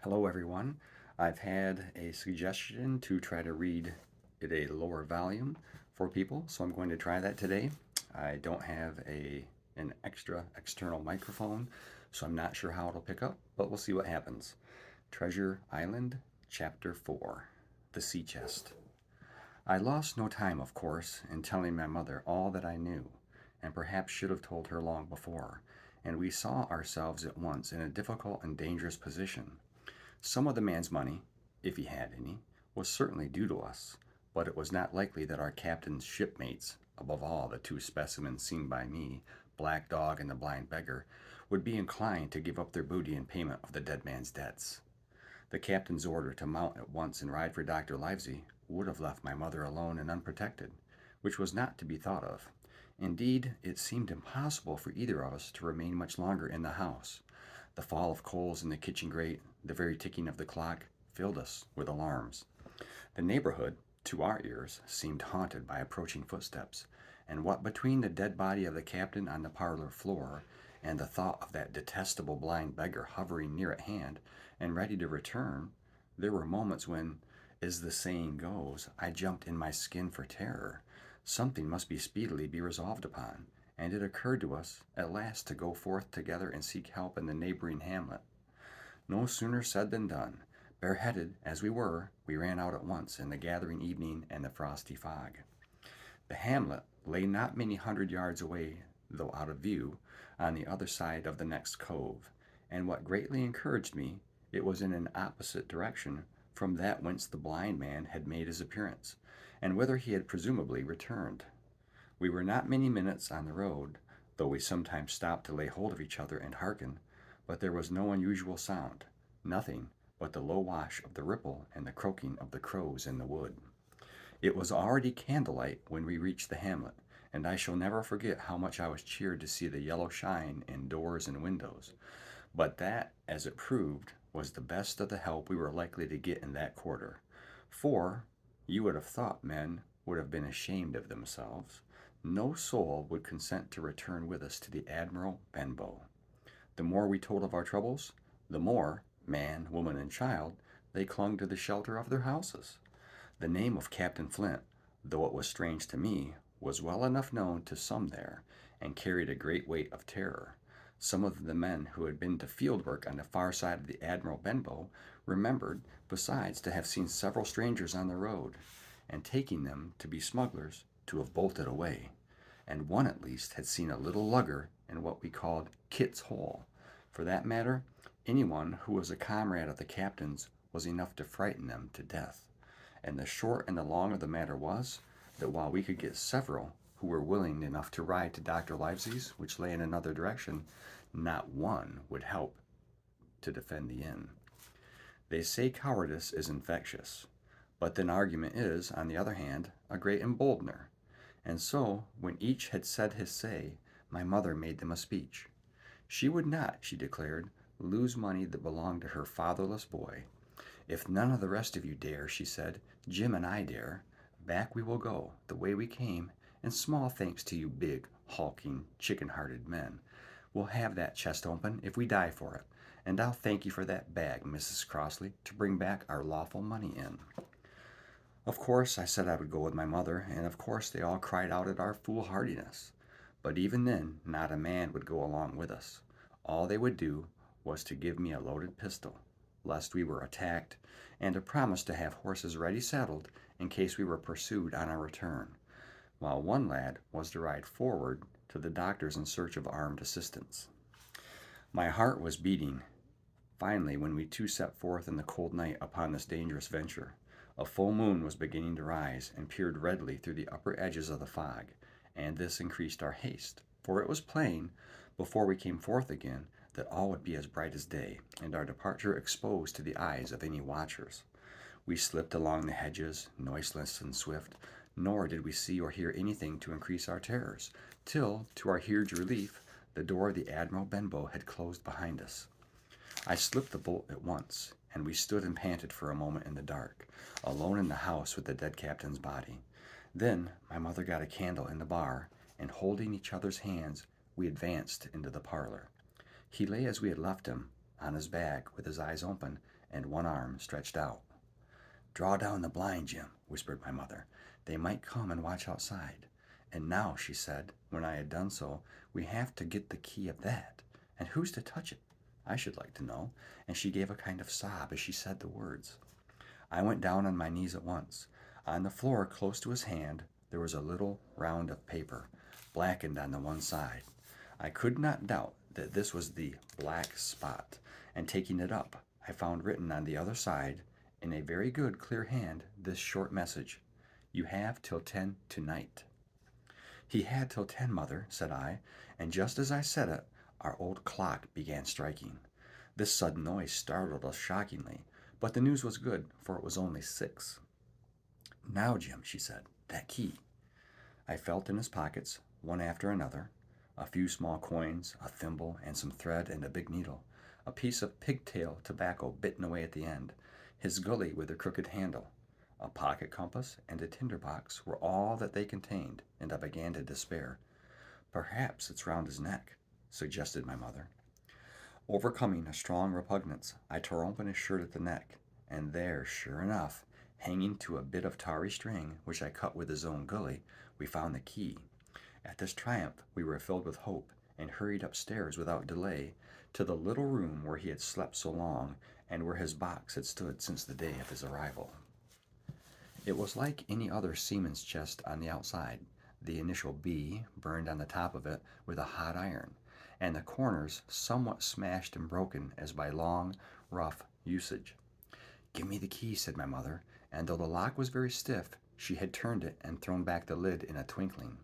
Hello, everyone. I've had a suggestion to try to read at a lower volume for people, so I'm going to try that today. I don't have an extra external microphone, so I'm not sure how it'll pick up, but we'll see what happens. Treasure Island, Chapter 4, The Sea Chest. I lost no time, of course, in telling my mother all that I knew, and perhaps should have told her long before, and we saw ourselves at once in a difficult and dangerous position. Some of the man's money, if he had any, was certainly due to us, but it was not likely that our captain's shipmates, above all the two specimens seen by me, Black Dog and the Blind Beggar, would be inclined to give up their booty in payment of the dead man's debts. The captain's order to mount at once and ride for Dr. Livesey would have left my mother alone and unprotected, which was not to be thought of. Indeed, it seemed impossible for either of us to remain much longer in the house. The fall of coals in the kitchen grate, the very ticking of the clock, filled us with alarms. The neighborhood, to our ears, seemed haunted by approaching footsteps, and what between the dead body of the captain on the parlor floor and the thought of that detestable blind beggar hovering near at hand and ready to return, there were moments when, as the saying goes, I jumped in my skin for terror. Something must be speedily be resolved upon, and it occurred to us at last to go forth together and seek help in the neighboring hamlet. No sooner said than done. Bareheaded as we were, we ran out at once in the gathering evening and the frosty fog. The hamlet lay not many hundred yards away, though out of view, on the other side of the next cove, and what greatly encouraged me, it was in an opposite direction from that whence the blind man had made his appearance, and whither he had presumably returned. We were not many minutes on the road, though we sometimes stopped to lay hold of each other and hearken, but there was no unusual sound, nothing but the low wash of the ripple and the croaking of the crows in the wood. It was already candlelight when we reached the hamlet, and I shall never forget how much I was cheered to see the yellow shine in doors and windows. But that, as it proved, was the best of the help we were likely to get in that quarter. For, you would have thought men would have been ashamed of themselves. No soul would consent to return with us to the Admiral Benbow. The more we told of our troubles, the more, man, woman, and child, they clung to the shelter of their houses. The name of Captain Flint, though it was strange to me, was well enough known to some there, and carried a great weight of terror. Some of the men who had been to field work on the far side of the Admiral Benbow remembered, besides, to have seen several strangers on the road, and taking them to be smugglers, to have bolted away. And one at least had seen a little lugger in what we called Kit's Hole. For that matter, anyone who was a comrade of the captain's was enough to frighten them to death. And the short and the long of the matter was, that while we could get several who were willing enough to ride to Dr. Livesey's, which lay in another direction, not one would help to defend the inn. They say cowardice is infectious, but then argument is, on the other hand, a great emboldener. And so, when each had said his say, my mother made them a speech. She would not, she declared, lose money that belonged to her fatherless boy. If none of the rest of you dare, she said, Jim and I dare. Back we will go, the way we came, and small thanks to you big, hulking, chicken-hearted men. We'll have that chest open if we die for it, and I'll thank you for that bag, Mrs. Crossley, to bring back our lawful money in. Of course, I said I would go with my mother, and of course they all cried out at our foolhardiness. But even then, not a man would go along with us. All they would do was to give me a loaded pistol, lest we were attacked, and a promise to have horses ready saddled in case we were pursued on our return, while one lad was to ride forward to the doctors in search of armed assistance. My heart was beating. Finally, when we two set forth in the cold night upon this dangerous venture, a full moon was beginning to rise and peered redly through the upper edges of the fog, and this increased our haste, for it was plain, before we came forth again, that all would be as bright as day, and our departure exposed to the eyes of any watchers. We slipped along the hedges, noiseless and swift, nor did we see or hear anything to increase our terrors, till, to our huge relief, the door of the Admiral Benbow had closed behind us. I slipped the bolt at once, and we stood and panted for a moment in the dark, alone in the house with the dead captain's body. Then my mother got a candle in the bar, and holding each other's hands, we advanced into the parlor. He lay as we had left him, on his back with his eyes open and one arm stretched out. "Draw down the blind, Jim," whispered my mother. "They might come and watch outside. And now," she said, when I had done so, "we have to get the key of that. And who's to touch it, I should like to know?" And she gave a kind of sob as she said the words. I went down on my knees at once. On the floor close to his hand there was a little round of paper, blackened on the one side. I could not doubt that this was the black spot, and taking it up, I found written on the other side, in a very good clear hand, this short message: "You have till 10 tonight." "He had till 10, mother," said I, and just as I said it, our old clock began striking. This sudden noise startled us shockingly, but the news was good, for it was only 6. "Now, Jim," she said, "that key." I felt in his pockets, one after another: a few small coins, a thimble, and some thread and a big needle, a piece of pigtail tobacco bitten away at the end, his gully with a crooked handle, a pocket compass, and a tinder box were all that they contained, and I began to despair. "Perhaps it's round his neck," suggested my mother. Overcoming a strong repugnance, I tore open his shirt at the neck, and there, sure enough, hanging to a bit of tarry string, which I cut with his own gully, we found the key. At this triumph we were filled with hope, and hurried upstairs without delay to the little room where he had slept so long, and where his box had stood since the day of his arrival. It was like any other seaman's chest on the outside, the initial B burned on the top of it with a hot iron, and the corners somewhat smashed and broken as by long, rough usage. "Give me the key," said my mother, and though the lock was very stiff, she had turned it and thrown back the lid in a twinkling.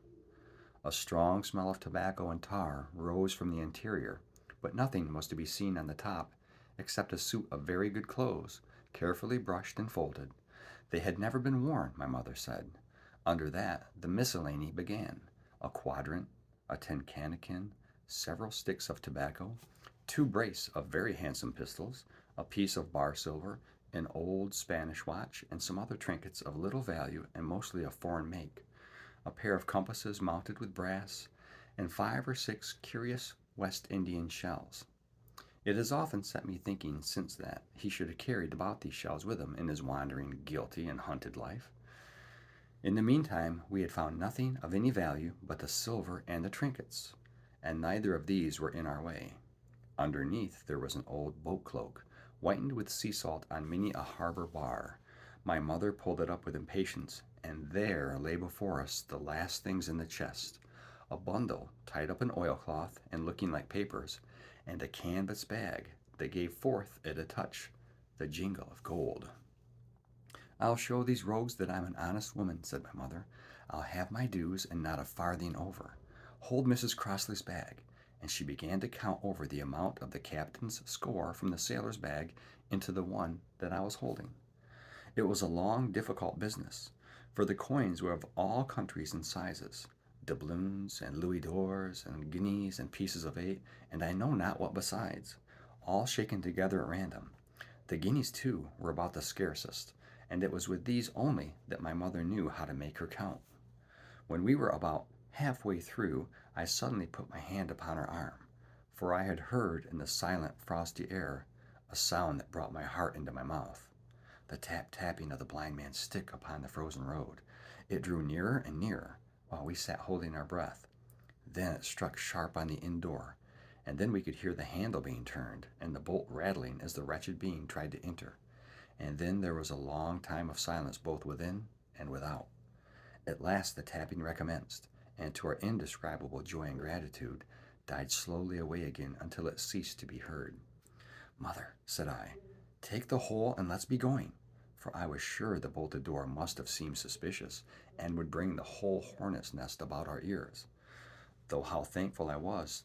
A strong smell of tobacco and tar rose from the interior, but nothing was to be seen on the top except a suit of very good clothes, carefully brushed and folded. They had never been worn, my mother said. Under that the miscellany began: a quadrant, a tin cannikin, several sticks of tobacco, 2 brace of very handsome pistols, a piece of bar silver, an old Spanish watch, and some other trinkets of little value and mostly of foreign make, a pair of compasses mounted with brass, and 5 or 6 curious West Indian shells. It has often set me thinking since that he should have carried about these shells with him in his wandering, guilty, and hunted life. In the meantime we had found nothing of any value but the silver and the trinkets, and neither of these were in our way. Underneath there was an old boat cloak, whitened with sea salt on many a harbor bar. My mother pulled it up with impatience, and there lay before us the last things in the chest: a bundle tied up in oilcloth and looking like papers, and a canvas bag that gave forth at a touch the jingle of gold. "I'll show these rogues that I'm an honest woman," said my mother. "I'll have my dues and not a farthing over. Hold Mrs. Crossley's bag," and she began to count over the amount of the captain's score from the sailor's bag into the one that I was holding. It was a long, difficult business, for the coins were of all countries and sizes, doubloons and louis d'ors and guineas and pieces of 8, and I know not what besides, all shaken together at random. The guineas, too, were about the scarcest, and it was with these only that my mother knew how to make her count. When we were about halfway through, I suddenly put my hand upon her arm, for I had heard in the silent, frosty air a sound that brought my heart into my mouth: the tap-tapping of the blind man's stick upon the frozen road. It drew nearer and nearer, while we sat holding our breath. Then it struck sharp on the inn door, and then we could hear the handle being turned, and the bolt rattling as the wretched being tried to enter. And then there was a long time of silence both within and without. At last the tapping recommenced, and to our indescribable joy and gratitude, died slowly away again until it ceased to be heard. "Mother," said I, "take the whole and let's be going," for I was sure the bolted door must have seemed suspicious, and would bring the whole hornet's nest about our ears. Though how thankful I was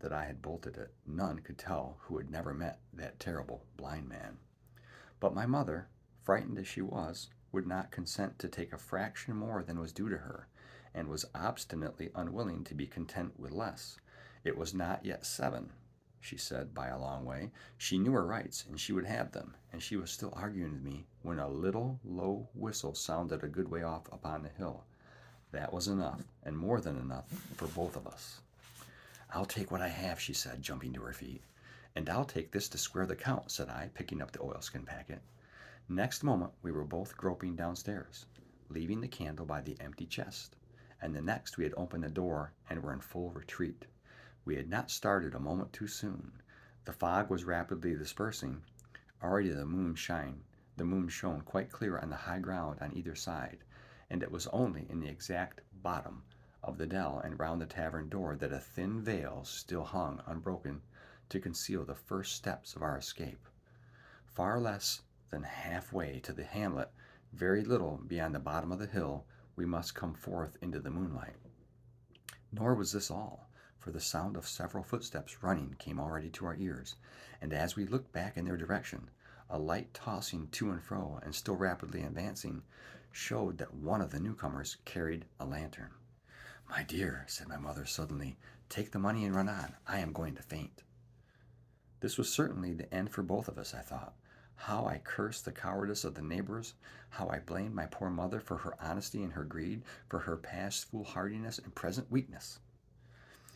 that I had bolted it, none could tell who had never met that terrible blind man. But my mother, frightened as she was, would not consent to take a fraction more than was due to her, and was obstinately unwilling to be content with less. It was not yet 7, she said, by a long way. She knew her rights, and she would have them, and she was still arguing with me when a little low whistle sounded a good way off upon the hill. That was enough, and more than enough, for both of us. "I'll take what I have," she said, jumping to her feet. "And I'll take this to square the count," said I, picking up the oilskin packet. Next moment we were both groping downstairs, leaving the candle by the empty chest, and the next we had opened the door and were in full retreat. We had not started a moment too soon. The fog was rapidly dispersing. Already the moon shone quite clear on the high ground on either side, and it was only in the exact bottom of the dell and round the tavern door that a thin veil still hung unbroken to conceal the first steps of our escape. Far less than halfway to the hamlet, very little beyond the bottom of the hill, we must come forth into the moonlight. Nor was this all, for the sound of several footsteps running came already to our ears, and as we looked back in their direction, a light tossing to and fro and still rapidly advancing showed that one of the newcomers carried a lantern. "My dear," said my mother suddenly, "take the money and run on. I am going to faint." This was certainly the end for both of us, I thought. How I cursed the cowardice of the neighbors, how I blamed my poor mother for her honesty and her greed, for her past foolhardiness and present weakness.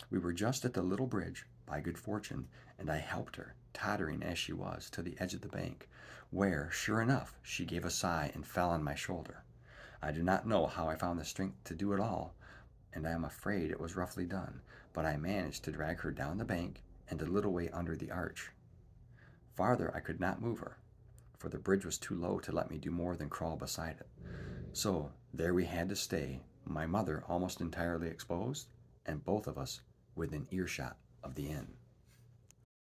We were just at the little bridge, by good fortune, and I helped her, tottering as she was, to the edge of the bank, where, sure enough, she gave a sigh and fell on my shoulder. I do not know how I found the strength to do it all, and I am afraid it was roughly done, but I managed to drag her down the bank and a little way under the arch. Farther I could not move her, for the bridge was too low to let me do more than crawl beside it. So there we had to stay, my mother almost entirely exposed, and both of us within earshot of the inn.